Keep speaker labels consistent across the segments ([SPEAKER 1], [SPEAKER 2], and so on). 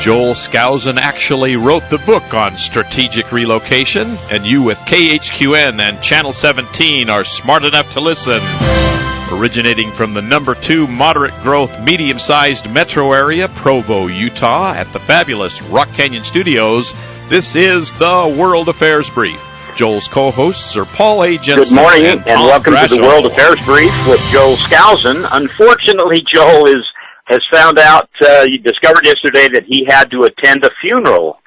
[SPEAKER 1] Joel Skousen actually wrote the book on strategic relocation, and you with KHQN and Channel 17 are smart enough to listen. Originating from the number 2 moderate growth, medium-sized metro area, Provo, Utah, at the fabulous Rock Canyon Studios, this is the World Affairs Brief. Joel's co-hosts are Paul A. Jensen.
[SPEAKER 2] Good morning, and welcome
[SPEAKER 1] Grashel.
[SPEAKER 2] To the World Affairs Brief with Joel Skousen. Unfortunately, Joel has found out, he discovered yesterday that he had to attend a funeral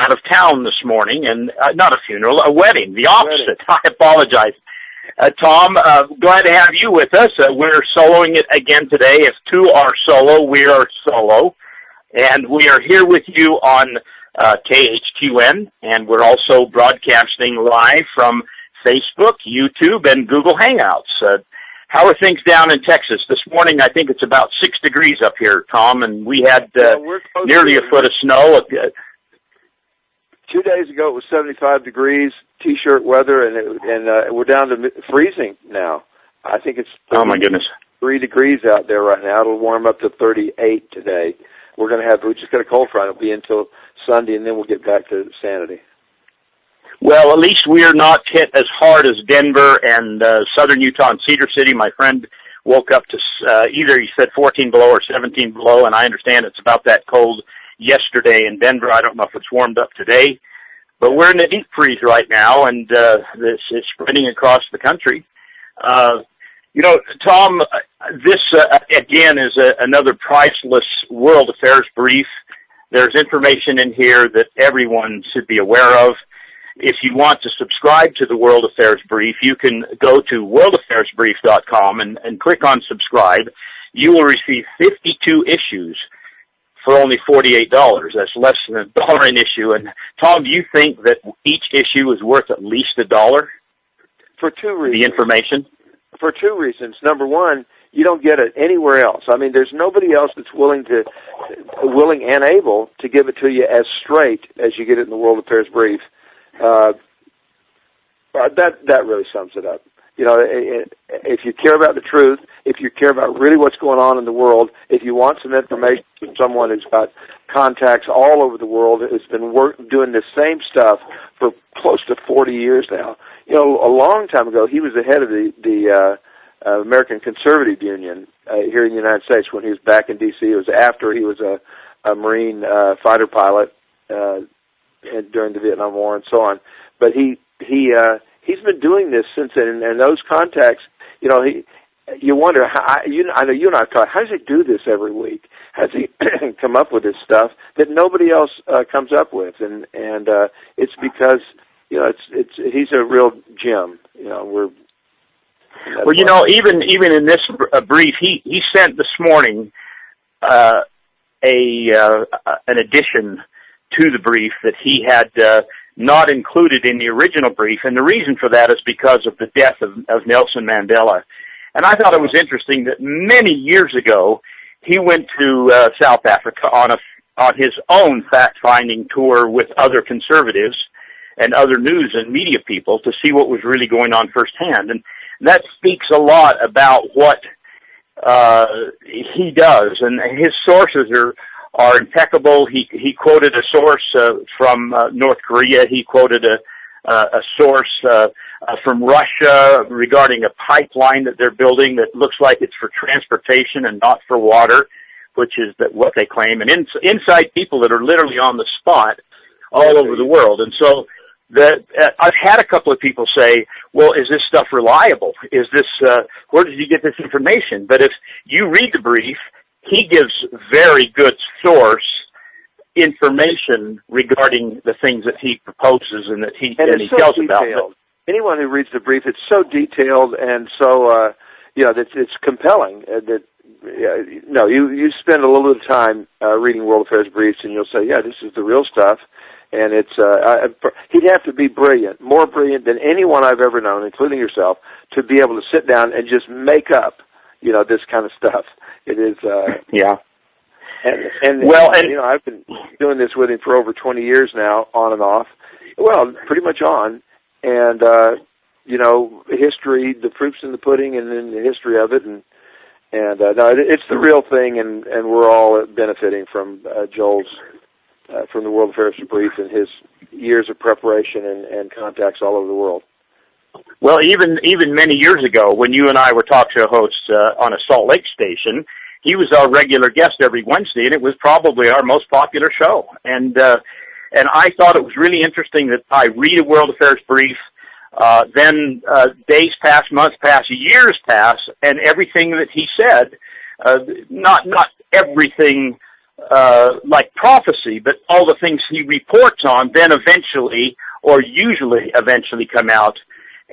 [SPEAKER 2] out of town this morning, and not a funeral, a wedding, the opposite. I apologize. Tom, glad to have you with us. We're soloing it again today. If two are solo, we are solo, and we are here with you on KHQN, and we're also broadcasting live from Facebook, YouTube, and Google Hangouts. How are things down in Texas? This morning, I think it's about 6 degrees up here, Tom, and we had nearly a foot of snow.
[SPEAKER 3] 2 days ago, it was 75 degrees, T-shirt weather, and we're down to freezing now. I think it's
[SPEAKER 2] oh my goodness,
[SPEAKER 3] 3 degrees out there right now. It'll warm up to 38 today. We just got a cold front. It'll be until Sunday, and then we'll get back to sanity.
[SPEAKER 2] Well, at least we are not hit as hard as Denver and southern Utah and Cedar City. My friend woke up to either he said 14 below or 17 below, and I understand it's about that cold yesterday in Denver. I don't know if it's warmed up today, but we're in the deep freeze right now, and this is spreading across the country. Tom, this again is another priceless World Affairs Brief. There's information in here that everyone should be aware of. If you want to subscribe to the World Affairs Brief, you can go to worldaffairsbrief.com and click on subscribe. You will receive 52 issues for only $48. That's less than $1 an issue. And Tom, do you think that each issue is worth at least $1?
[SPEAKER 3] For two reasons.
[SPEAKER 2] The information?
[SPEAKER 3] For two reasons. Number one, you don't get it anywhere else. I mean, there's nobody else that's willing and able to give it to you as straight as you get it in the World Affairs Brief. That really sums it up. You know, if you care about the truth, if you care about really what's going on in the world, if you want some information from someone who's got contacts all over the world, who's been doing the same stuff for close to 40 years now. You know, a long time ago, he was the head of the American Conservative Union here in the United States when he was back in D.C. It was after he was a Marine fighter pilot during the Vietnam War and so on. But he's been doing this since then, and those contacts, you know, you wonder, I know you and I have talked, how does he do this every week? How does he come up with this stuff that nobody else comes up with? And it's because, you know, he's a real gem. You know,
[SPEAKER 2] well, you know, even in this brief, he sent this morning an addition to the brief that he had not included in the original brief, and the reason for that is because of the death of Nelson Mandela. And I thought it was interesting that many years ago he went to South Africa on his own fact-finding tour with other conservatives and other news and media people to see what was really going on firsthand. And that speaks a lot about what he does, and his sources are impeccable. He quoted a source from North Korea. He quoted a source from Russia regarding a pipeline that they're building that looks like it's for transportation and not for water, which is what they claim, and inside people that are literally on the spot all over the world. And so I've had a couple of people say, well, is this stuff reliable? Is this, where did you get this information? But if you read the brief, he gives very good source information regarding the things that he proposes and that he tells about.
[SPEAKER 3] Anyone who reads the brief, it's so detailed and so, it's compelling. You spend a little bit of time reading World Affairs briefs, and you'll say, yeah, this is the real stuff. And he'd have to be brilliant, more brilliant than anyone I've ever known, including yourself, to be able to sit down and just make up, this kind of stuff. It is,
[SPEAKER 2] yeah.
[SPEAKER 3] And I've been doing this with him for over 20 years now, on and off. Well, pretty much on. And, history, the proof's in the pudding, and then the history of it. And it's the real thing, and we're all benefiting from Joel's from the World Affairs Brief and his years of preparation and contacts all over the world.
[SPEAKER 2] Well, even many years ago, when you and I were talk show hosts on a Salt Lake station, he was our regular guest every Wednesday, and it was probably our most popular show. And I thought it was really interesting that I read a World Affairs Brief, then days pass, months pass, years pass, and everything that he said, not everything like prophecy, but all the things he reports on, then eventually, or usually eventually, come out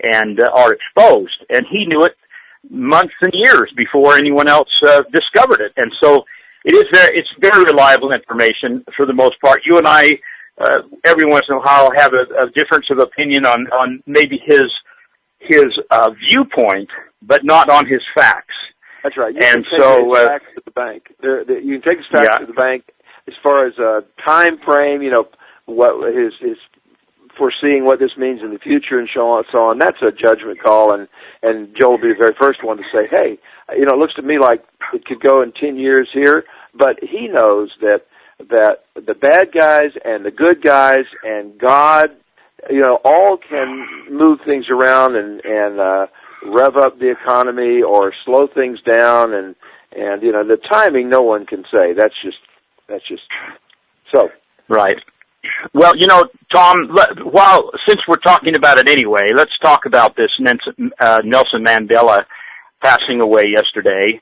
[SPEAKER 2] and are exposed. And he knew it months and years before anyone else discovered it. And so it's very reliable information for the most part. You and I, every once in a while, have a difference of opinion on maybe his viewpoint, but not on his facts.
[SPEAKER 3] That's right. You can take his facts to the bank. You can take his facts to the bank as far as time frame. What his foreseeing what this means in the future and so on. That's a judgment call, and Joel will be the very first one to say, hey, it looks to me like it could go in 10 years here, but he knows that the bad guys and the good guys and God, all can move things around and rev up the economy or slow things down, and the timing no one can say. That's just so.
[SPEAKER 2] Right. Well, Tom, since we're talking about it anyway, let's talk about this Nelson Mandela passing away yesterday.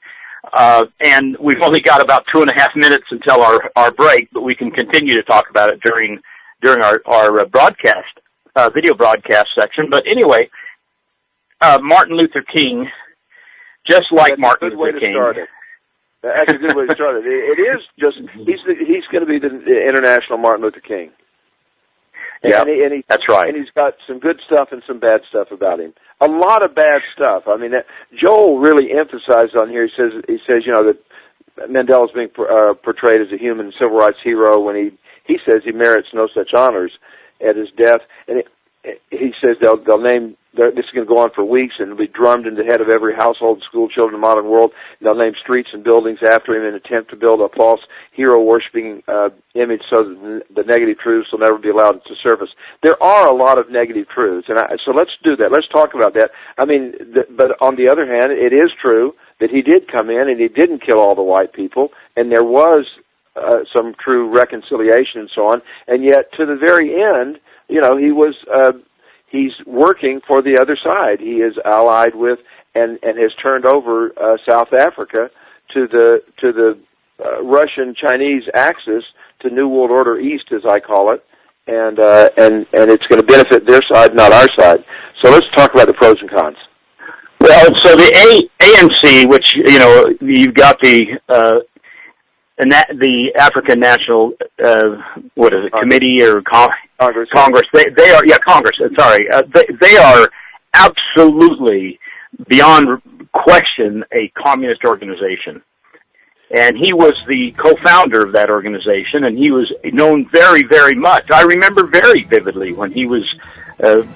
[SPEAKER 2] And we've only got about 2.5 minutes until our break, but we can continue to talk about it during our broadcast, video broadcast section. But anyway, Martin Luther King, just like Martin Luther King.
[SPEAKER 3] That's a good way to start it. It is just he's going to be the international Martin Luther King.
[SPEAKER 2] Yeah, that's right.
[SPEAKER 3] And he's got some good stuff and some bad stuff about him. A lot of bad stuff. I mean, Joel really emphasized on here. He says that Mandela's being portrayed as a human civil rights hero when he says he merits no such honors at his death. And he says they'll name. This is going to go on for weeks, and it'll be drummed into the head of every household and school children in the modern world. And they'll name streets and buildings after him in an attempt to build a false hero-worshipping image so that the negative truths will never be allowed to surface. There are a lot of negative truths, and so let's do that. Let's talk about that. I mean, but on the other hand, it is true that he did come in and he didn't kill all the white people, and there was some true reconciliation and so on. And yet, to the very end, he was. He's working for the other side. He is allied with and has turned over South Africa to the Russian-Chinese axis, to New World Order East, as I call it, and it's going to benefit their side, not our side. So let's talk about the pros and cons.
[SPEAKER 2] Well, so the ANC, which you've got the African National Committee or Congress. They are Congress. Sorry, they are absolutely beyond question a communist organization, and he was the co-founder of that organization, and he was known very, very much. I remember very vividly when he was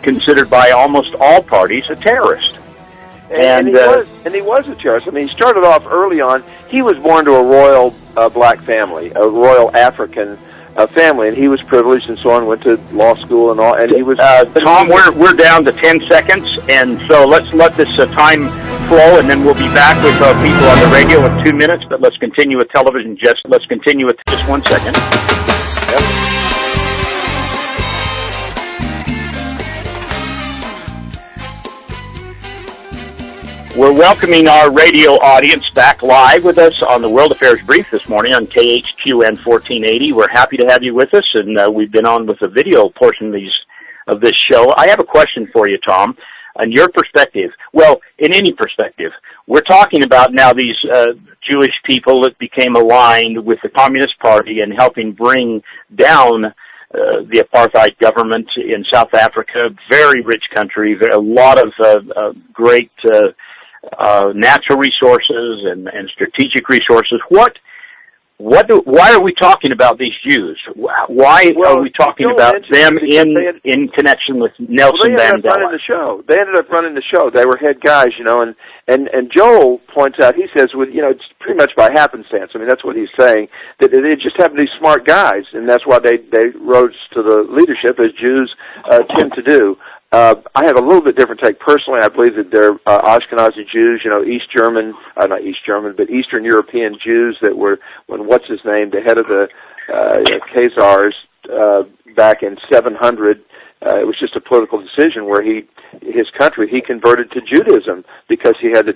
[SPEAKER 2] considered by almost all parties a terrorist.
[SPEAKER 3] And he was a terrorist. I mean, he started off early on. He was born to a royal black family, a royal African family, and he was privileged and so on. Went to law school and all. And he was.
[SPEAKER 2] Tom, we're down to 10 seconds, and so let's let this time flow, and then we'll be back with our people on the radio in 2 minutes. But let's continue with television. Let's continue with just 1 second. Yep. We're welcoming our radio audience back live with us on the World Affairs Brief this morning on KHQN 1480. We're happy to have you with us, and we've been on with the video portion of this show. I have a question for you, Tom, on your perspective. Well, in any perspective, we're talking about now these Jewish people that became aligned with the Communist Party and helping bring down the apartheid government in South Africa. Very rich country, a lot of great natural resources and strategic resources. What why are we talking about these Jews? Why are we talking about them in connection with Nelson Mandela?
[SPEAKER 3] They ended up running the show. They ended up running the show. They were head guys, and Joel points out, he says, it's pretty much by happenstance. I mean, that's what he's saying, that they just happen to be smart guys, and that's why they rose to the leadership, as Jews tend to do. I have a little bit different take personally. I believe that they're Ashkenazi Jews, not East German, but Eastern European Jews that were, when what's-his-name, the head of the Khazars back in 700, it was just a political decision where his country, he converted to Judaism because he had the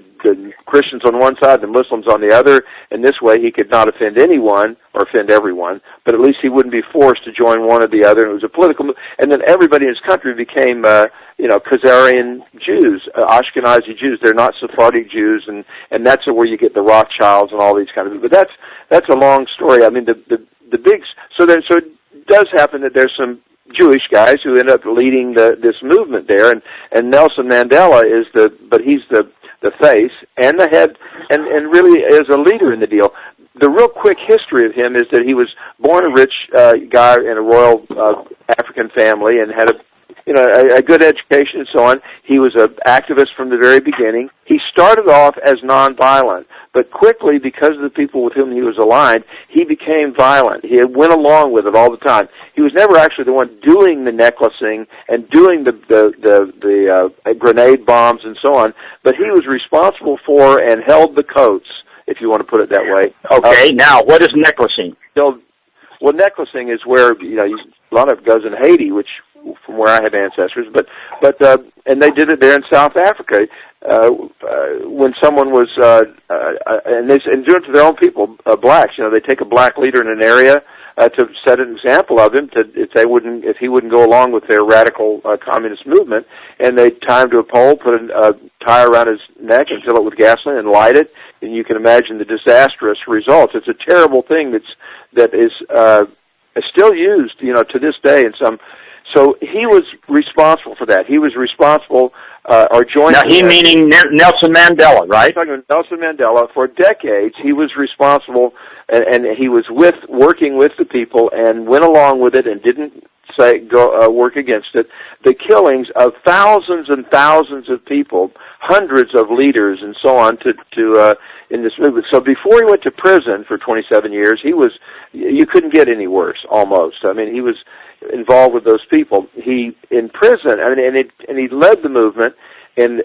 [SPEAKER 3] Christians on one side, the Muslims on the other, and this way he could not offend anyone or offend everyone, but at least he wouldn't be forced to join one or the other. And it was a political move. And then everybody in his country became, Khazarian Jews, Ashkenazi Jews. They're not Sephardi Jews, and that's where you get the Rothschilds and all these kind of. But that's a long story. I mean, the big so it does happen that there's some Jewish guys who end up leading this movement there, and Nelson Mandela he's the face and the head, and really is a leader in the deal. The real quick history of him is that he was born a rich guy in a royal African family and had a good education and so on. He was an activist from the very beginning. He started off as nonviolent, but quickly, because of the people with whom he was aligned, he became violent. He went along with it all the time. He was never actually the one doing the necklacing and doing the grenade bombs and so on, but he was responsible for and held the coats, if you want to put it that way.
[SPEAKER 2] Okay, now, what is necklacing?
[SPEAKER 3] Well, necklacing is where, a lot of it goes in Haiti, which, from where I have ancestors, and they did it there in South Africa, when someone was, and do it to their own people, blacks, they take a black leader in an area, to set an example of him, if he wouldn't go along with their radical, communist movement, and they tie him to a pole, put a tie around his neck and fill it with gasoline and light it, and you can imagine the disastrous results. It's a terrible thing that is still used, to this day in some. So he was responsible for that. He was responsible, or joined.
[SPEAKER 2] Now he meaning Nelson Mandela, right?
[SPEAKER 3] I'm talking about Nelson Mandela. For decades, he was responsible, and he was working with the people, and went along with it, and didn't work against it. The killings of thousands and thousands of people, hundreds of leaders, and so on, to in this movement. So before he went to prison for 27 years, you couldn't get any worse. Almost. I mean, he was involved with those people. He in prison, and he led the movement, and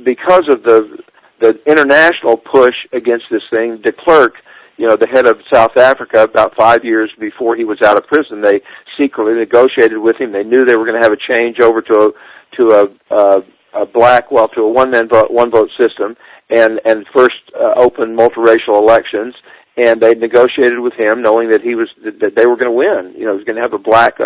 [SPEAKER 3] because of the international push against this thing, de Klerk, the head of South Africa, about 5 years before he was out of prison, they secretly negotiated with him. They knew they were going to have a change over to a one vote system, and first open multiracial elections. And they negotiated with him, knowing that that they were going to win. He was going to have a black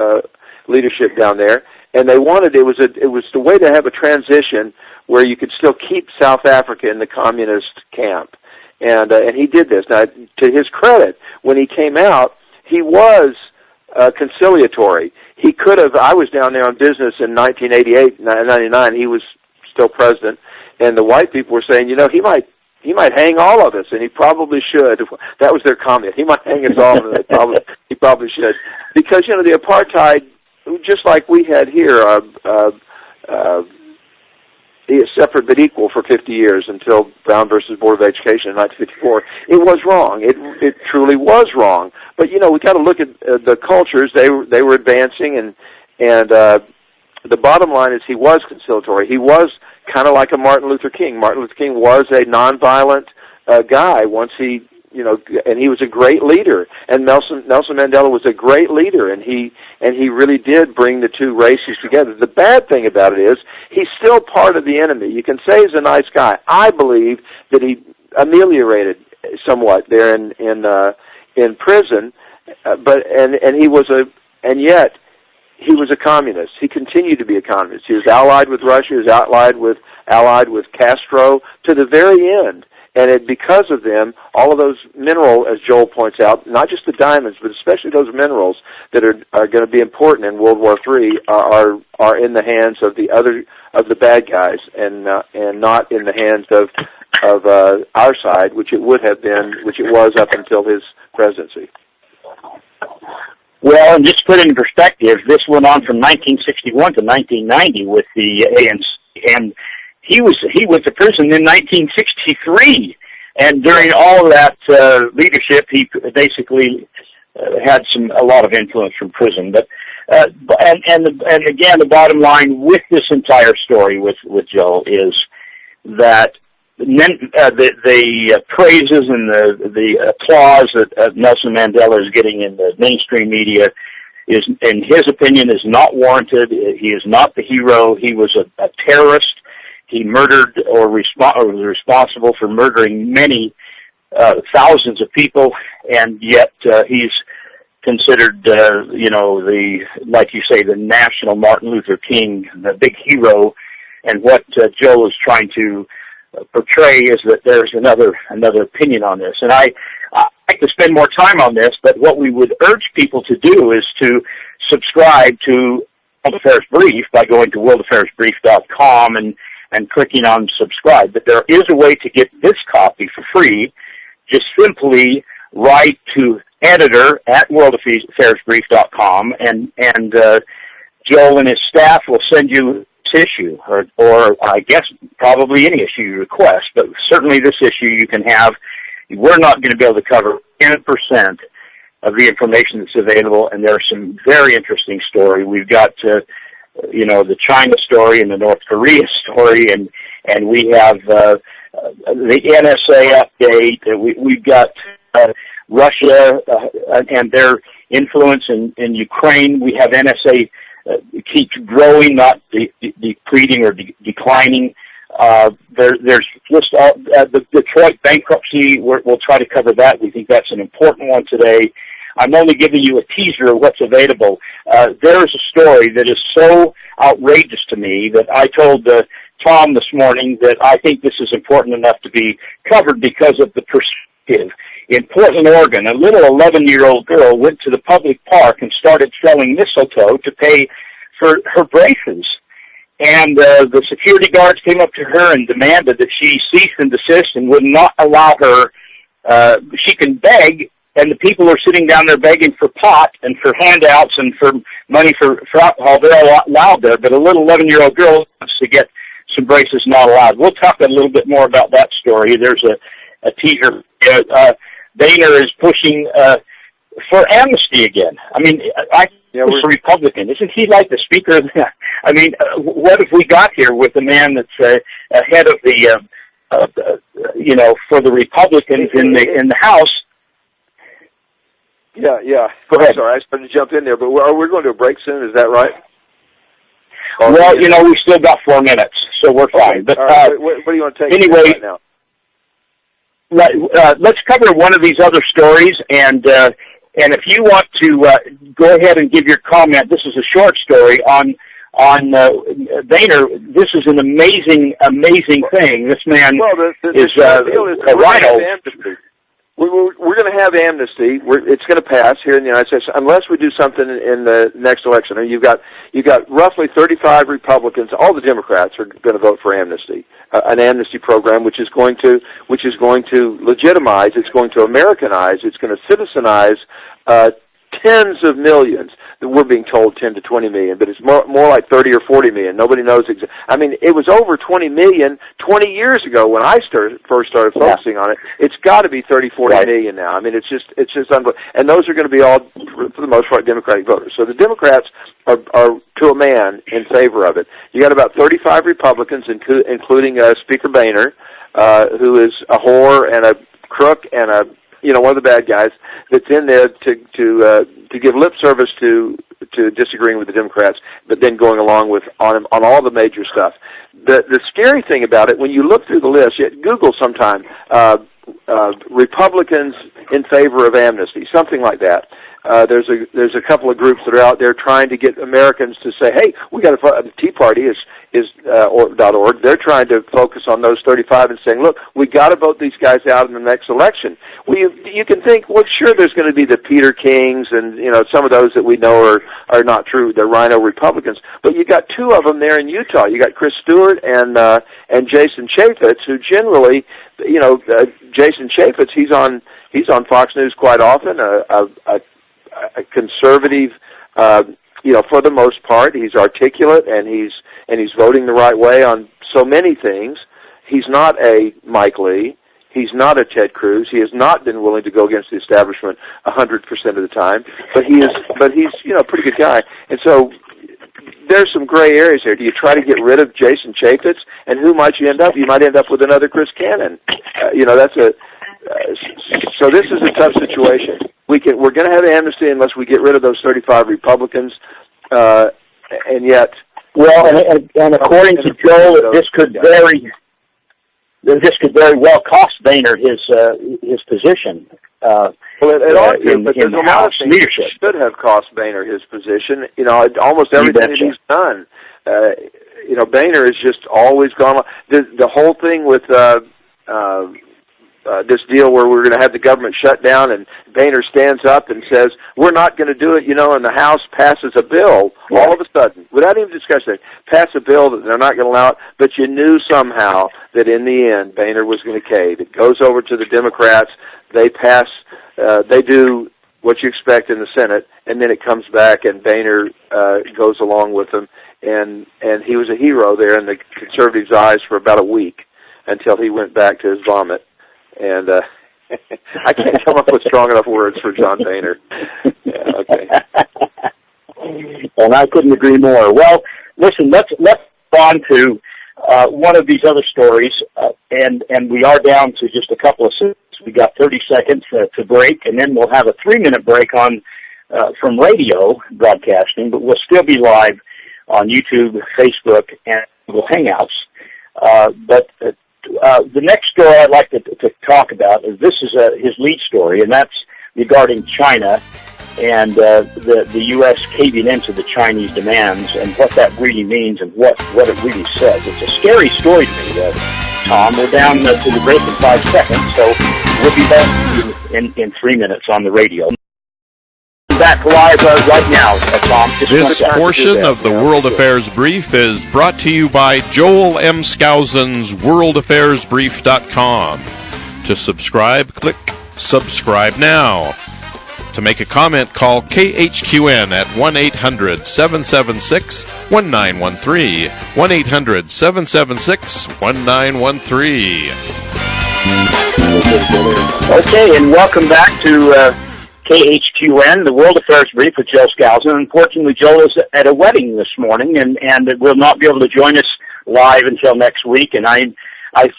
[SPEAKER 3] leadership down there, and they wanted it was the way to have a transition where you could still keep South Africa in the communist camp, and he did this. Now, to his credit, when he came out, he was conciliatory. He could have. I was down there on business in 1988, 99. He was still president, and the white people were saying, he might hang all of us, and he probably should. That was their comment. He might hang us all, and he probably should. Because, the apartheid, just like we had here, separate but equal for 50 years until Brown versus Board of Education in 1954, it was wrong. It truly was wrong. But, we got to look at the cultures. They were advancing, and the bottom line is he was conciliatory. He was kind of like a Martin Luther King. Martin Luther King was a nonviolent guy once he, and he was a great leader. And Nelson Mandela was a great leader, and he really did bring the two races together. The bad thing about it is he's still part of the enemy. You can say he's a nice guy. I believe that he ameliorated somewhat there in prison, and yet he was a communist. He continued to be a communist. He was allied with Russia. He was allied with Castro to the very end. And because of them, all of those minerals, as Joel points out, not just the diamonds, but especially those minerals that are going to be important in World War III, are in the hands of the bad guys, and not in the hands our side, which it would have been, which it was up until his presidency.
[SPEAKER 2] Well, and just to put it in perspective, this went on from 1961 to 1990 with the ANC, and he went to prison in 1963. And during all of that leadership, he basically had a lot of influence from prison. But and again, the bottom line with this entire story with Joe is that the praises and the applause that Nelson Mandela is getting in the mainstream media is, in his opinion, is not warranted. He is not the hero. He was a terrorist. He murdered or was responsible for murdering many thousands of people, and yet he's considered, like you say, the national Martin Luther King, the big hero. And what Joe is trying to portray is that there's another opinion on this. And I like to spend more time on this, but what we would urge people to do is to subscribe to World Affairs Brief by going to worldaffairsbrief.com and clicking on subscribe. But there is a way to get this copy for free. Just simply write to editor@worldaffairsbrief.com, and Joel and his staff will send you this issue, or I guess probably any issue you request, but certainly this issue you can have. We're not going to be able to cover 10% of the information that's available, and there's some very interesting story. We've got the China story and the North Korea story, and we have the NSA update. We've got Russia and their influence in Ukraine. We have NSA keeps growing, not depleting or declining. There's just the Detroit bankruptcy. We'll try to cover that. We think that's an important one today. I'm only giving you a teaser of what's available. There is a story that is so outrageous to me that I told Tom this morning that I think this is important enough to be covered because of the perspective. In Portland, Oregon, a little 11-year-old girl went to the public park and started selling mistletoe to pay for her braces. And the security guards came up to her and demanded that she cease and desist and would not allow her. She can beg, and the people are sitting down there begging for pot and for handouts and for money for alcohol. They're allowed there, but a little 11-year-old girl wants to get some braces, not allowed. We'll talk a little bit more about that story. There's a teaser. Boehner is pushing for amnesty again. I mean, he's a Republican. Isn't he like the Speaker? I mean, what have we got here with a man that's ahead of the, for the Republicans in the House?
[SPEAKER 3] Yeah.
[SPEAKER 2] Go ahead.
[SPEAKER 3] Sorry, I started to jump in there, but we're going to a break soon. Is that right?
[SPEAKER 2] Well, we still got 4 minutes, so we're fine. But
[SPEAKER 3] right. What do you want to take
[SPEAKER 2] anyway
[SPEAKER 3] right now?
[SPEAKER 2] Let's cover one of these other stories, and if you want to go ahead and give your comment, this is a short story on Boehner. This is an amazing thing. This man is a rhino.
[SPEAKER 3] We're going to have amnesty. It's going to pass here in the United States unless we do something in the next election. And you've got roughly 35 Republicans. All the Democrats are going to vote for amnesty, an amnesty program which is going to legitimize. It's going to Americanize. It's going to citizenize tens of millions. We're being told 10 to 20 million, but it's more like 30 or 40 million. Nobody knows exactly. I mean, it was over 20 million 20 years ago when I first started focusing on it. It's got to be 30, 40 million now. I mean, it's just unbelievable. And those are going to be all, for the most part, Democratic voters. So the Democrats are to a man in favor of it. You got about 35 Republicans, including Speaker Boehner, who is a whore and a crook and one of the bad guys that's in there to give lip service to disagreeing with the Democrats, but then going along with on all the major stuff. The scary thing about it, when you look through the list, Google sometime Republicans in favor of amnesty, something like that. There's a couple of groups that are out there trying to get Americans to say, "Hey, we got to." The Tea Party is .org. They're trying to focus on those 35 and saying, "Look, we got to vote these guys out in the next election." You can think, well, sure, there's going to be the Peter Kings and some of those that we know are not true. They're Rhino Republicans, but you got two of them there in Utah. You got Chris Stewart and Jason Chaffetz, who generally, Jason Chaffetz, he's on Fox News quite often. A conservative, for the most part. He's articulate and he's voting the right way on so many things. He's not a Mike Lee. He's not a Ted Cruz. He has not been willing to go against the establishment 100% of the time. But he's a pretty good guy. And so there's some gray areas here. Do you try to get rid of Jason Chaffetz, and who might you end up? You might end up with another Chris Cannon. So this is a tough situation. We're going to have amnesty unless we get rid of those 35 Republicans, and yet.
[SPEAKER 4] Well, and according to Joel, this could very well cost Boehner his position.
[SPEAKER 3] Well, it ought to, but there's a lot of things
[SPEAKER 4] leadership
[SPEAKER 3] that should have cost Boehner his position. Almost everything that he's done. Boehner has just always gone. The whole thing with this deal where we're going to have the government shut down, and Boehner stands up and says, "We're not going to do it," and the House passes a bill all of a sudden, without even discussing it, pass a bill that they're not going to allow it, but you knew somehow that in the end Boehner was going to cave. It goes over to the Democrats, they pass, they do what you expect in the Senate, and then it comes back and Boehner goes along with them, and he was a hero there in the conservatives' eyes for about a week until he went back to his vomit. And I can't come up with strong enough words for John Boehner. Yeah, okay.
[SPEAKER 4] And I couldn't agree more. Well, listen, let's go on to one of these other stories, and we are down to just a couple of seconds. We got 30 seconds to break, and then we'll have a 3-minute break on from radio broadcasting, but we'll still be live on YouTube, Facebook, and Google Hangouts. But the next story I'd like to talk about is his lead story, and that's regarding China and the U.S. caving into the Chinese demands and what that really means and what it really says. It's a scary story to me, Tom. We're down to the break in 5 seconds, so we'll be back in 3 minutes on the radio. Back live right now, Tom.
[SPEAKER 1] This portion of the World Affairs Brief is brought to you by Joel M. Skousen's WorldAffairsBrief.com. To subscribe, click Subscribe Now. To make a comment, call KHQN at 1-800-776-1913. 1-800-776-1913.
[SPEAKER 4] Okay, and welcome back to KHQN, the World Affairs Brief with Joel Skousen. Unfortunately, Joel is at a wedding this morning and will not be able to join us live until next week. And I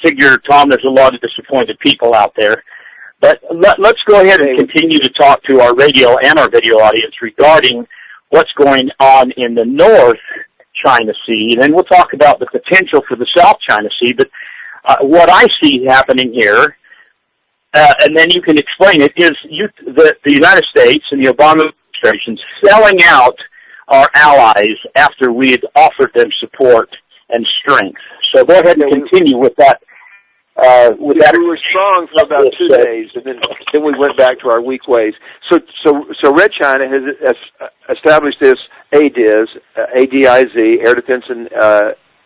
[SPEAKER 4] figure, Tom, there's a lot of disappointed people out there. But let's go ahead and continue to talk to our radio and our video audience regarding what's going on in the North China Sea. And then we'll talk about the potential for the South China Sea. But what I see happening here, and then you can explain it, is the United States and the Obama administration selling out our allies after we had offered them support and strength. So go ahead and continue with that.
[SPEAKER 3] We were strong for about 2 days, and then we went back to our weak ways. So Red China has established this ADIZ, ADIZ, Air Defense and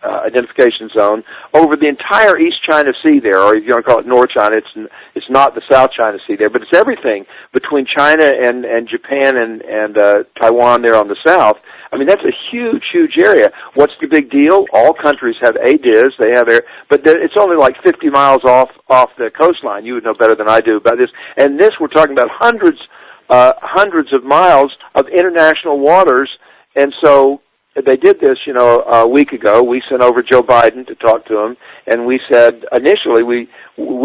[SPEAKER 3] Identification Zone, over the entire East China Sea there, or if you want to call it North China, it's not the South China Sea there, but it's everything between China and Japan and Taiwan there on the south. I mean, that's a huge, huge area. What's the big deal? All countries have ADIZ. They have air, but it's only like 50 miles off the coastline. You would know better than I do about this. And this, we're talking about hundreds of miles of international waters. And so they did this, a week ago. We sent over Joe Biden to talk to him, and we said initially we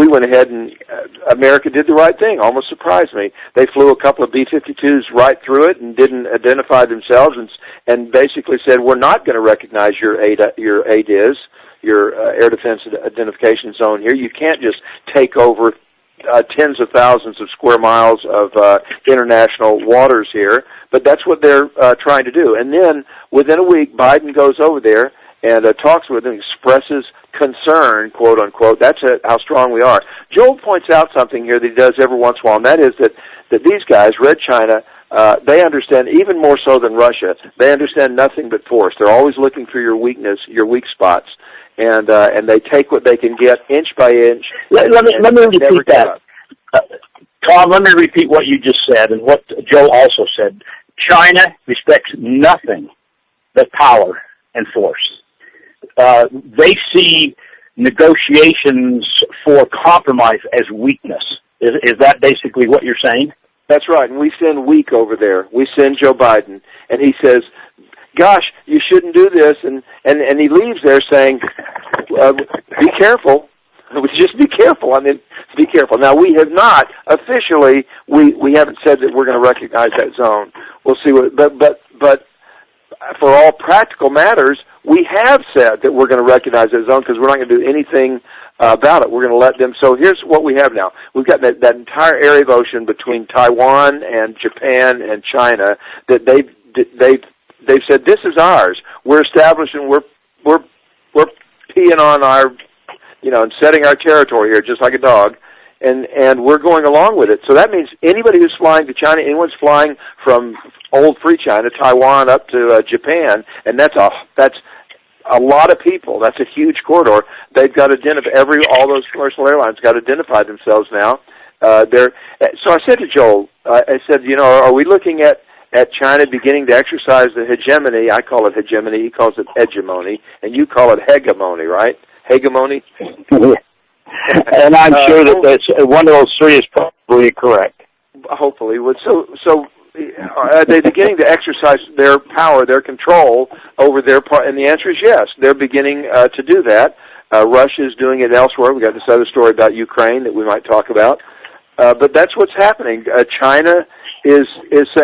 [SPEAKER 3] went ahead and America did the right thing. Almost surprised me. They flew a couple of B-52s right through it and didn't identify themselves, and basically said, we're not going to recognize your ADIZ, your Air Defense Identification Zone here. You can't just take over tens of thousands of square miles of international waters here, but that's what they're trying to do. And then within a week, Biden goes over there and talks with them, expresses concern, quote unquote. That's how strong we are. Joel points out something here that he does every once in a while, and that is that these guys, Red China, they understand, even more so than Russia, they understand nothing but force. They're always looking for your weakness, your weak spots, and they take what they can get inch by inch.
[SPEAKER 4] Let me repeat that. Tom, let me repeat what you just said and what Joe also said. China respects nothing but power and force. They see negotiations for compromise as weakness. Is that basically what you're saying?
[SPEAKER 3] That's right, and we send weak over there. We send Joe Biden, and he says, gosh, you shouldn't do this, and he leaves there saying, be careful. Just be careful. I mean, be careful. Now, we have not officially, we haven't said that we're going to recognize that zone. We'll see what, but for all practical matters, we have said that we're going to recognize that zone because we're not going to do anything about it. We're going to let them. So here's what we have now. We've got that entire area of ocean between Taiwan and Japan and China that they've said this is ours. We're establishing. We're peeing on our, and setting our territory here just like a dog. And we're going along with it. So that means anybody who's flying to China, anyone's flying from old free China, Taiwan, up to Japan, and that's a lot of people. That's a huge corridor. They've got to all those commercial airlines got to identify themselves now. So I said to Joel, I said, are we looking at China beginning to exercise the hegemony? I call it hegemony. He calls it hegemony, and you call it hegemony, right? Hegemony.
[SPEAKER 4] And I'm sure that that's one of those three is probably correct.
[SPEAKER 3] Hopefully. So are they beginning to exercise their power, their control over their part? And the answer is yes. They're beginning to do that. Russia is doing it elsewhere. We've got this other story about Ukraine that we might talk about. But that's what's happening. China is,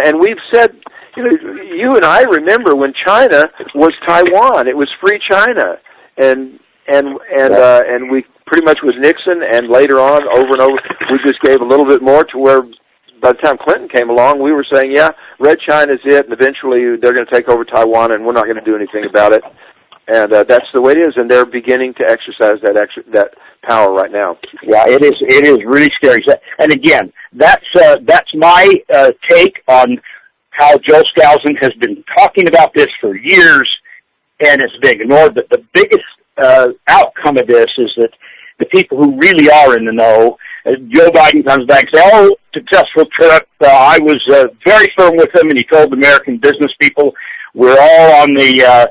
[SPEAKER 3] and we've said, you and I remember when China was Taiwan. It was free China, and we pretty much was Nixon, and later on, over and over, we just gave a little bit more to where, by the time Clinton came along, we were saying, yeah, Red China's it, and eventually they're going to take over Taiwan, and we're not going to do anything about it. And that's the way it is, and they're beginning to exercise that power right now.
[SPEAKER 4] Yeah, it is really scary. And again, that's my take on how Joe Skousen has been talking about this for years, and it's been ignored. But the biggest outcome of this is that the people who really are in the know, Joe Biden comes back and says, oh, successful trip. I was very firm with him, and he told American business people, we're all on the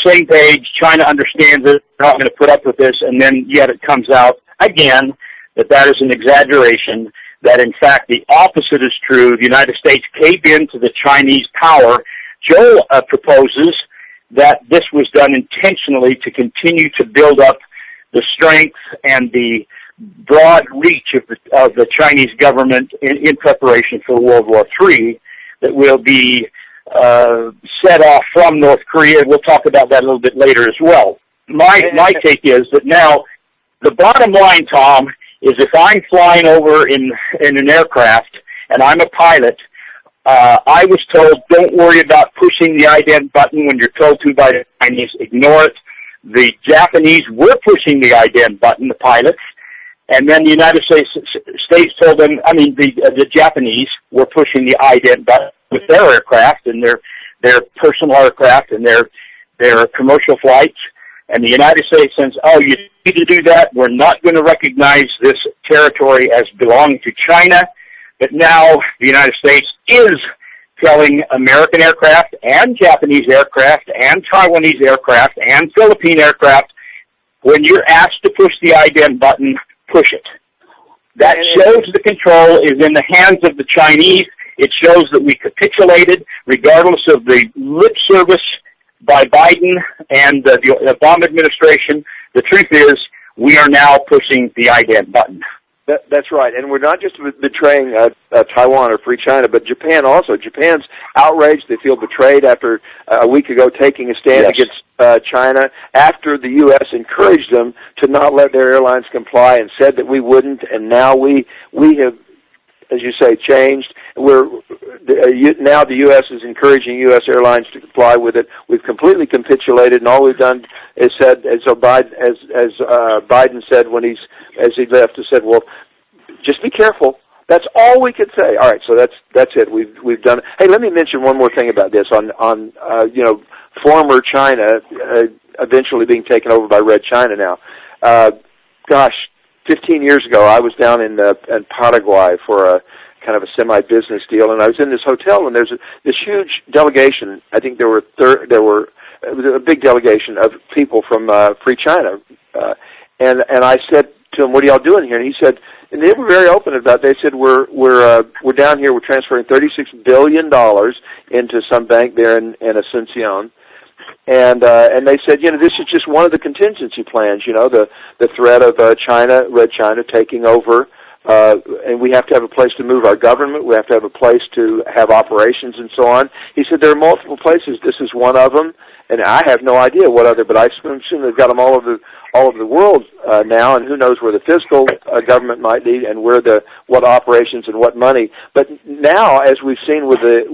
[SPEAKER 4] same page. China understands it. We're not going to put up with this. And then yet it comes out again that is an exaggeration, that in fact the opposite is true. The United States caved into the Chinese power. Joe proposes that this was done intentionally to continue to build up the strength and the broad reach of the Chinese government in preparation for World War III that will be set off from North Korea. We'll talk about that a little bit later as well. My take is that now the bottom line, Tom, is if I'm flying over in an aircraft and I'm a pilot, I was told, don't worry about pushing the ident button when you're told to by the Chinese. Ignore it. The Japanese were pushing the ident button, the pilots, and then the United States told them, the Japanese were pushing the ident button with their aircraft and their personal aircraft and their commercial flights. And the United States says, oh, you need to do that. We're not going to recognize this territory as belonging to China. But now the United States is telling American aircraft and Japanese aircraft and Taiwanese aircraft and Philippine aircraft, when you're asked to push the ident button, push it. That shows the control is in the hands of the Chinese. It shows that we capitulated, regardless of the lip service by Biden and the Obama administration. The truth is, we are now pushing the ident button.
[SPEAKER 3] That's right, and we're not just betraying Taiwan or Free China, but Japan also. Japan's outraged; they feel betrayed after a week ago taking a stand against China after the U.S. encouraged them to not let their airlines comply and said that we wouldn't, and now we have, as you say, changed. Now the U.S. is encouraging U.S. airlines to comply with it. We've completely capitulated, and all we've done is said, as Biden said as he left, he said, "Well, just be careful." That's all we could say. All right, so that's it. We've done it. Hey, let me mention one more thing about this on former China eventually being taken over by Red China now. 15 years ago, I was down in Paraguay for a kind of a semi-business deal, and I was in this hotel, and there's this huge delegation. I think it was a big delegation of people from Free China, and I said to him, "What are y'all doing here?" And he said, and they were very open about it. They said, "We're down here. We're transferring $36 billion into some bank there in Asuncion." And they said, this is just one of the contingency plans. The threat of Red China taking over, and we have to have a place to move our government. We have to have a place to have operations and so on. He said there are multiple places. This is one of them, and I have no idea what other, but I assume they've got them all over the world now, and who knows where the fiscal government might be and what operations and what money. But now, as we've seen with the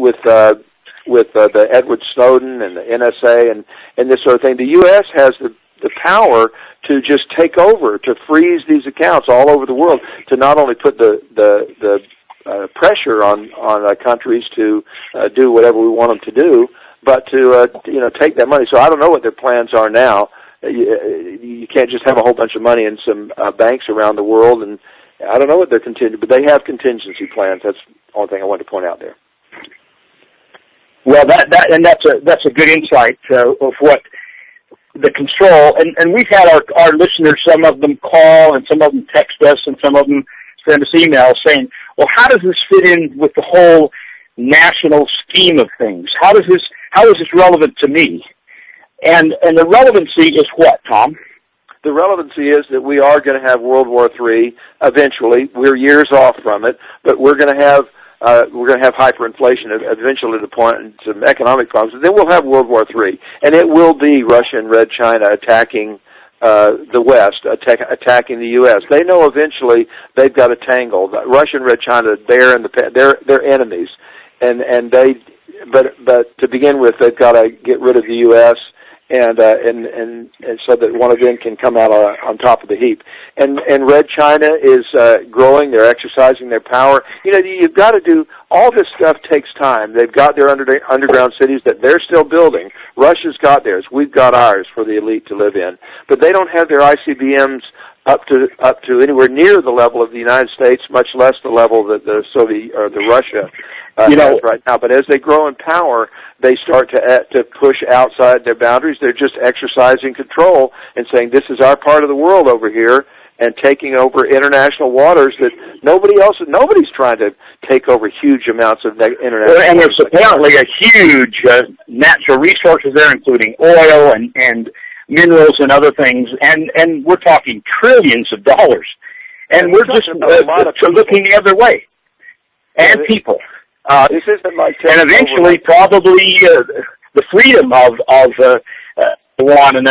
[SPEAKER 3] Edward Snowden and the NSA and this sort of thing, the U.S. has the power to just take over, to freeze these accounts all over the world, to not only put the pressure on countries to do whatever we want them to do, but to take that money. So I don't know what their plans are now. You can't just have a whole bunch of money in some banks around the world, and I don't know what they're but they have contingency plans. That's the only thing I wanted to point out there.
[SPEAKER 4] Well, that's a good insight of what the control, and we've had our listeners, some of them call and some of them text us and some of them send us emails saying, well, how does this fit in with the whole national scheme of things? How is this relevant to me? And the relevancy is what, Tom?
[SPEAKER 3] The relevancy is that we are going to have World War III eventually. We're years off from it, but we're going to have hyperinflation eventually to the point and some economic problems. And then we'll have World War III, and it will be Russia and Red China attacking the West, attacking the U.S. They know eventually they've got a tangle. Russia and Red China, they're enemies, and but to begin with, they've got to get rid of the U.S. And so that one of them can come out on top of the heap. And Red China is growing. They're exercising their power. You've got to do all this stuff. Takes time. They've got their underground cities that they're still building. Russia's got theirs. We've got ours for the elite to live in. But they don't have their ICBMs up to anywhere near the level of the United States, much less the level that the Soviet or the Russia has right now. But as they grow in power, they start to push outside their boundaries. They're just exercising control and saying, this is our part of the world over here, and taking over international waters that nobody's trying to take over huge amounts of international
[SPEAKER 4] and there's apparently a huge natural resources there, including oil and minerals and other things, and we're talking trillions of dollars. And we're just looking the other way. And people.
[SPEAKER 3] This isn't like
[SPEAKER 4] and eventually, probably the freedom of Taiwan and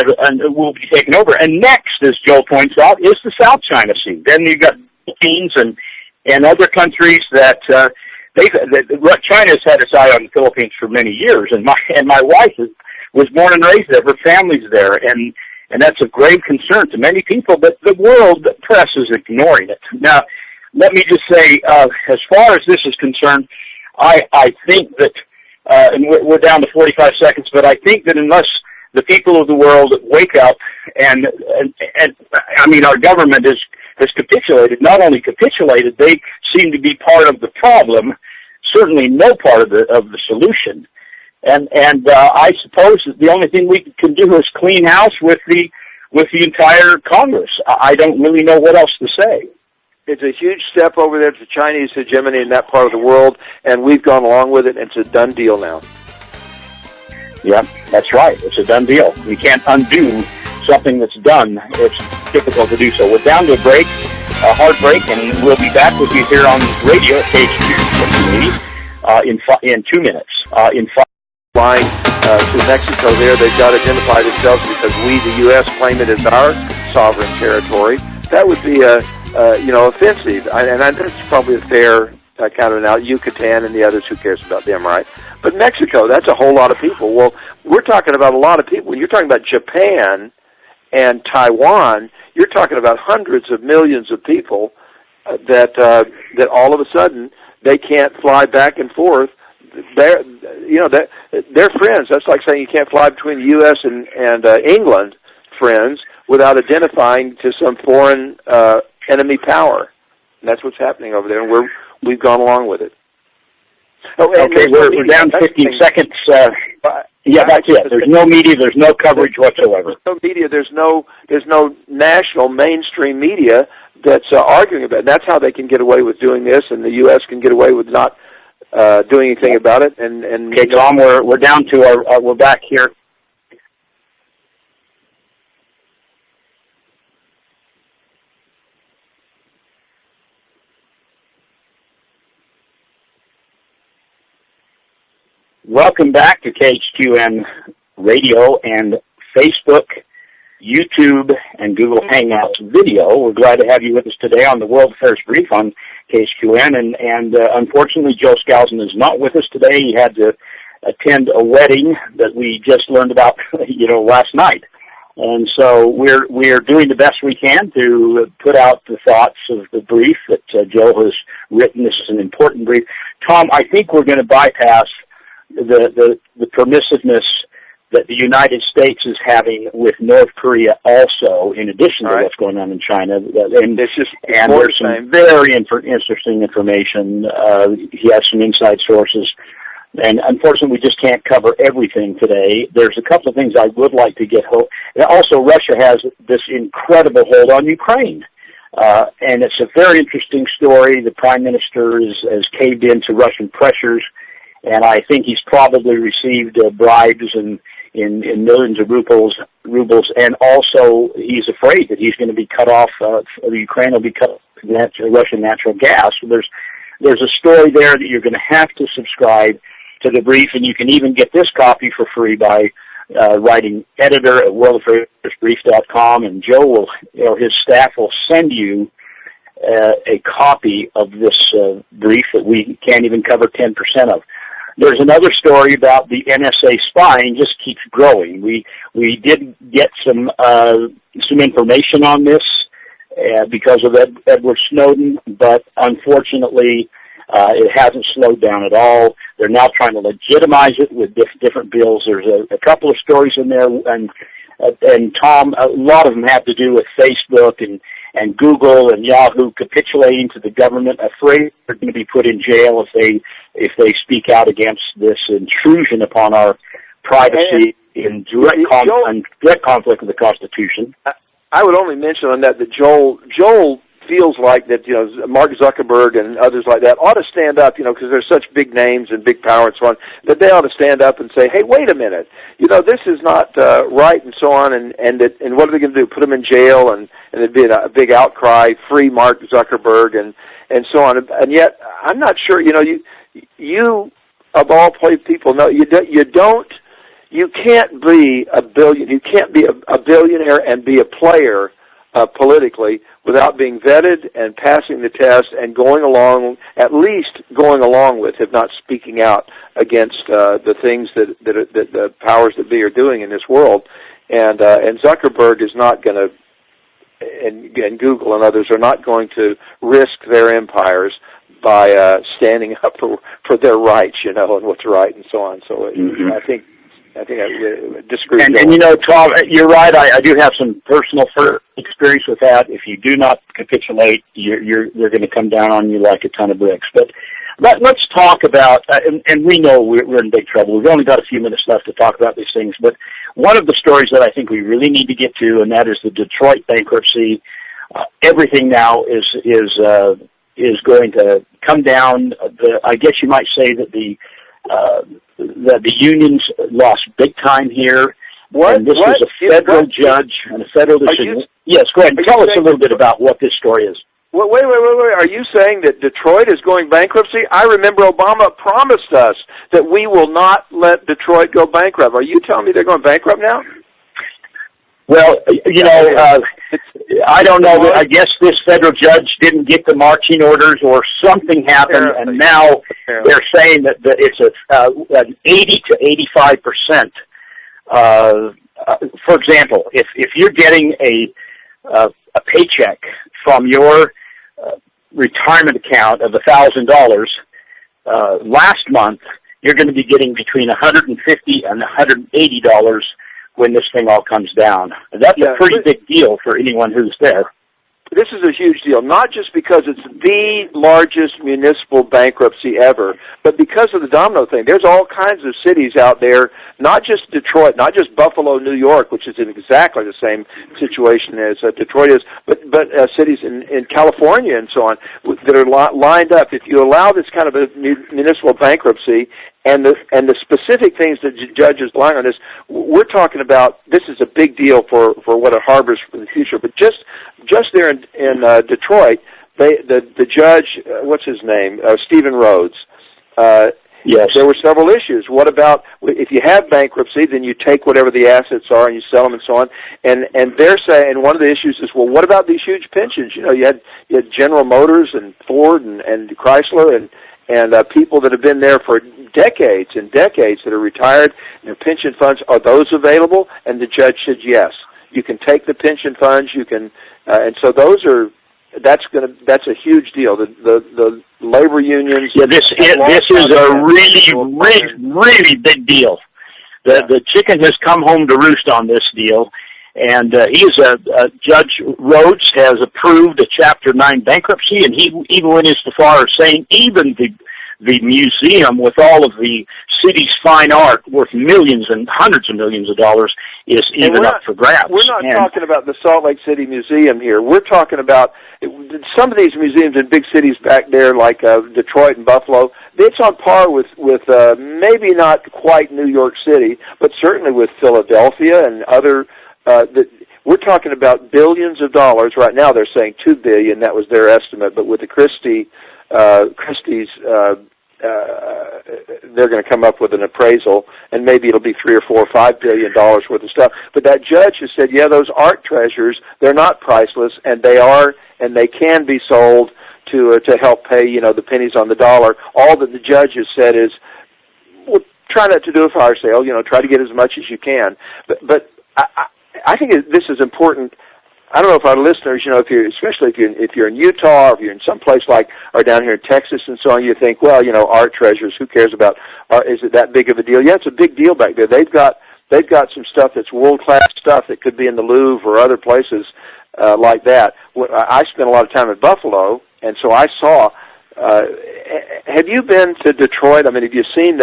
[SPEAKER 4] will be taken over. And next, as Joe points out, is the South China Sea. Then you've got Philippines and other countries that China's had its eye on the Philippines for many years. And my wife was born and raised there. Her family's there, and that's of grave concern to many people. But the world press is ignoring it. Now, let me just say, as far as this is concerned, I think that, and we're down to 45 seconds, but I think that unless the people of the world wake up, and I mean, our government has capitulated. Not only capitulated, they seem to be part of the problem, certainly no part of the solution. And I suppose that the only thing we can do is clean house with the entire Congress. I don't really know what else to say.
[SPEAKER 3] It's a huge step over there to Chinese hegemony in that part of the world, and we've gone along with it, and it's a done deal now.
[SPEAKER 4] Yeah, that's right. It's a done deal. You can't undo something that's done. It's difficult to do so. We're down to a break. hard break, and we'll be back with you here on radio at KHQ 1480 in 2 minutes.
[SPEAKER 3] Flying to Mexico there, they've got to identify themselves because we, the U.S., claim it as our sovereign territory. That would be offensive, and that's probably a fair kind of now. Yucatan and the others, who cares about them, right? But Mexico, that's a whole lot of people. Well, we're talking about a lot of people. When you're talking about Japan and Taiwan, you're talking about hundreds of millions of people that all of a sudden they can't fly back and forth. They're friends. That's like saying you can't fly between the U.S. and England, friends, without identifying to some foreign enemy power. And that's what's happening over there, and we've gone along with it.
[SPEAKER 4] Oh, okay, we're down 15 seconds. Yeah, that's it. There's no media. There's no coverage whatsoever.
[SPEAKER 3] There's no media. There's no national mainstream media that's arguing about it. That's how they can get away with doing this, and the U.S. can get away with not doing anything about it. And
[SPEAKER 4] okay, Tom, we're down to we're back here. Welcome back to KHQN Radio and Facebook, YouTube, and Google Hangouts video. We're glad to have you with us today on the World Affairs Brief on KHQN. And unfortunately, Joe Skousen is not with us today. He had to attend a wedding that we just learned about, last night. And so we're doing the best we can to put out the thoughts of the brief that Joe has written. This is an important brief. Tom, I think we're going to bypass the permissiveness that the United States is having with North Korea also, in addition to what's going on in China. And there's some very interesting information. He has some inside sources. And unfortunately, we just can't cover everything today. There's a couple of things I would like to get hold. Also, Russia has this incredible hold on Ukraine. And it's a very interesting story. The Prime Minister has caved in to Russian pressures. And I think he's probably received bribes in millions of rubles, and also he's afraid that he's going to be cut off. Ukraine will be cut off Russian natural gas. So there's a story there that you're going to have to subscribe to the brief, and you can even get this copy for free by writing editor at worldaffairsbrief.com, and Joe will, his staff will send you a copy of this brief that we can't even cover 10% of. There's another story about the NSA spying just keeps growing. We did get some information on this because of Edward Snowden, but unfortunately it hasn't slowed down at all. They're now trying to legitimize it with different bills. There's a couple of stories in there, and Tom, a lot of them have to do with Facebook and Google and Yahoo capitulating to the government, afraid they're going to be put in jail if they speak out against this intrusion upon our privacy in direct conflict with the Constitution.
[SPEAKER 3] I would only mention on that Joel feels like that, Mark Zuckerberg and others like that ought to stand up, because they're such big names and big power and so on, that they ought to stand up and say, hey, wait a minute, this is not right and so on, and what are they going to do, put them in jail, and there'd be a big outcry, free Mark Zuckerberg and so on. And yet, I'm not sure, you of all people know, you can't be a billionaire and be a player politically without being vetted and passing the test and at least going along with, if not speaking out against the things that the powers that be are doing in this world. And Zuckerberg is not going to, and Google and others are not going to risk their empires by standing up for their rights, and what's right and so on. So I think I disagree.
[SPEAKER 4] And Tom, you're right. I do have some personal experience with that. If you do not capitulate, they're going to come down on you like a ton of bricks. But let's talk about, and we know we're in big trouble. We've only got a few minutes left to talk about these things. But one of the stories that I think we really need to get to, and that is the Detroit bankruptcy. Everything now is going to come down. I guess you might say that the unions lost big time here. And this was a federal judge and a federal decision. Yes, go ahead. Tell us a little bit about what this story is.
[SPEAKER 3] Wait. Are you saying that Detroit is going bankruptcy? I remember Obama promised us that we will not let Detroit go bankrupt. Are you telling me they're going bankrupt now?
[SPEAKER 4] Well, you know, I don't know. I guess this federal judge didn't get the marching orders, or something happened, and now they're saying that it's an 80 to 85%. For example, if you're getting a paycheck from your retirement account of $1,000 last month, you're going to be getting between $150 and $180 when this thing all comes down. That's a pretty big deal for anyone who's there.
[SPEAKER 3] This is a huge deal, not just because it's the largest municipal bankruptcy ever, but because of the domino thing. There's all kinds of cities out there, not just Detroit, not just Buffalo, New York, which is in exactly the same situation as Detroit is, but cities in California and so on that are lined up. If you allow this kind of a municipal bankruptcy, and the specific things that the judge is relying on this, we're talking about. This is a big deal for what it harbors for the future. But just there in Detroit, the judge, what's his name, Stephen Rhodes.
[SPEAKER 4] Yes,
[SPEAKER 3] there were several issues. What about if you have bankruptcy, then you take whatever the assets are and you sell them and so on. And they're saying one of the issues is, well, what about these huge pensions? You know, you had General Motors and Ford and Chrysler and people that have been there for decades and decades that are retired, and their pension funds, are those available? And the judge said yes. You can take the pension funds. You can, and so that's a huge deal. The labor unions.
[SPEAKER 4] Yeah, this is a really big deal. The chicken has come home to roost on this deal, and Judge Rhodes has approved a Chapter 9 bankruptcy, and he even went as far as saying even the museum with all of the city's fine art worth millions and hundreds of millions of dollars is even up for grabs.
[SPEAKER 3] We're not talking about the Salt Lake City Museum here. We're talking about some of these museums in big cities back there, like Detroit and Buffalo. It's on par with maybe not quite New York City, but certainly with Philadelphia and other. We're talking about billions of dollars right now. They're saying $2 billion. That was their estimate. But with the Christie's, they're going to come up with an appraisal, and maybe it'll be $3 or $4 or $5 billion worth of stuff. But that judge has said, yeah, those art treasures, they're not priceless, and they can be sold to help pay, the pennies on the dollar. All that the judge has said is, well, try not to do a fire sale. Try to get as much as you can. But I think this is important. I don't know if our listeners, especially if you're in Utah, or if you're in some place or down here in Texas and so on, you think, well, art treasures, who cares about art? Is it that big of a deal? Yeah, it's a big deal back there. They've got some stuff that's world-class stuff that could be in the Louvre or other places like that. I spent a lot of time in Buffalo, and so I saw. Have you been to Detroit? I mean, have you seen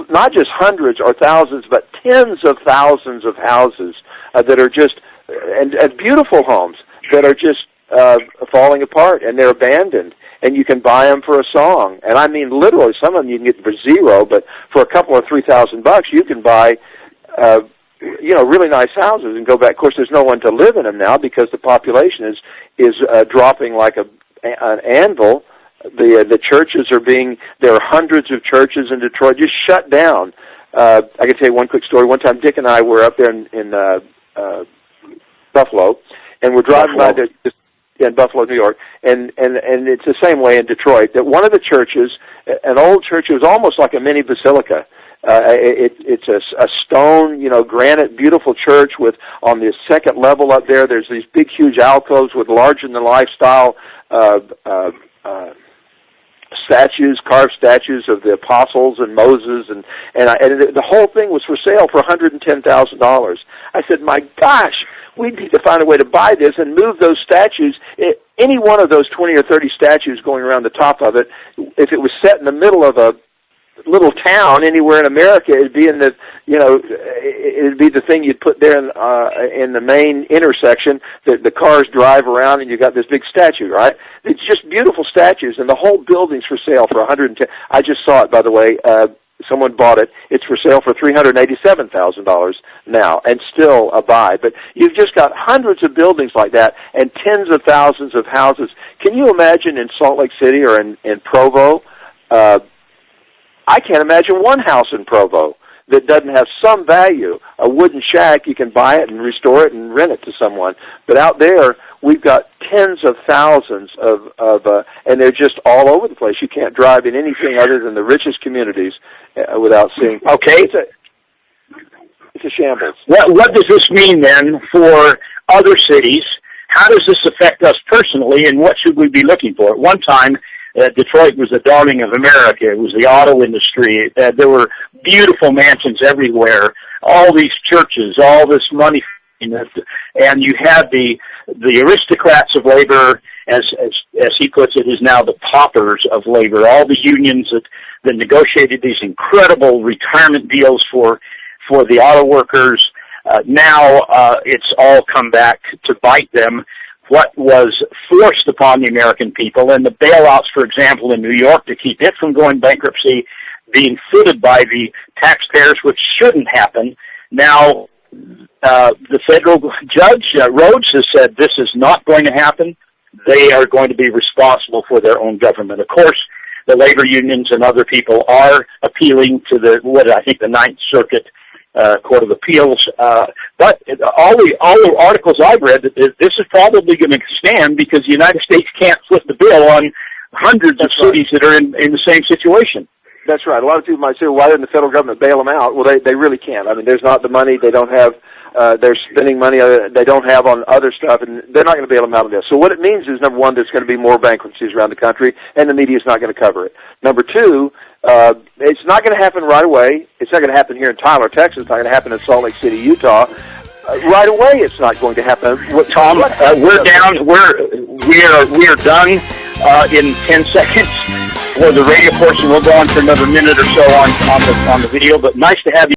[SPEAKER 3] not just hundreds or thousands, but tens of thousands of houses that are just and beautiful homes that are just falling apart, and they're abandoned, and you can buy them for a song. And I mean, literally, some of them you can get for $0, but for a couple or $3,000, you can buy, really nice houses and go back. Of course, there's no one to live in them now because the population is dropping like an anvil. The churches there are hundreds of churches in Detroit just shut down. I can tell you one quick story. One time, Dick and I were up there in Buffalo, and we're driving by there in Buffalo, New York, and it's the same way in Detroit. That one of the churches, an old church, it was almost like a mini basilica. It's a stone, granite, beautiful church with on the second level up there. There's these big, huge alcoves with larger-than-life style statues, carved statues of the apostles and Moses, and the whole thing was for sale for $110,000. I said, my gosh, we need to find a way to buy this and move those statues. Any one of those 20 or 30 statues going around the top of it, if it was set in the middle of a little town anywhere in America, it'd be it'd be the thing you'd put there in the main intersection that the cars drive around, and you got this big statue, right? It's just beautiful statues, and the whole building's for sale for $110,000. I just saw it, by the way. Someone bought it. It's for sale for $387,000 now, and still a buy. But you've just got hundreds of buildings like that and tens of thousands of houses. Can you imagine in Salt Lake City or in Provo? I can't imagine one house in Provo that doesn't have some value. A wooden shack, you can buy it and restore it and rent it to someone. But out there, we've got tens of thousands and they're just all over the place. You can't drive in anything other than the richest communities without seeing.
[SPEAKER 2] Okay.
[SPEAKER 3] It's a shambles.
[SPEAKER 2] What does this mean then for other cities? How does this affect us personally, and what should we be looking for? At one time, Detroit was the darling of America. It was the auto industry. There were beautiful mansions everywhere, all these churches, all this money, and you had the aristocrats of labor, as he puts it, is now the paupers of labor. All the unions that negotiated these incredible retirement deals for the auto workers. Now it's all come back to bite them. What was forced upon the American people, and the bailouts, for example, in New York to keep it from going bankruptcy, being footed by the taxpayers, which shouldn't happen. Now, the federal judge, Rhodes, has said this is not going to happen. They are going to be responsible for their own government. Of course, the labor unions and other people are appealing to the Ninth Circuit Court of Appeals, but all the articles I've read, this is probably going to stand because the United States can't flip the bill on hundreds of cities that are in the same situation.
[SPEAKER 3] That's right. A lot of people might say, well, why didn't the federal government bail them out? Well, they really can't. I mean, there's not the money. They don't have. They're spending money they don't have on other stuff, and they're not going to bail them out of this. So what it means is, number one, there's going to be more bankruptcies around the country, and the media is not going to cover it. Number two, it's not going to happen right away. It's not going to happen here in Tyler, Texas. It's not going to happen in Salt Lake City, Utah. Right away, it's not going to happen.
[SPEAKER 2] Tom, we're down. We are done in 10 seconds. For the radio portion, we'll go on for another minute or so on the video. But nice to have you.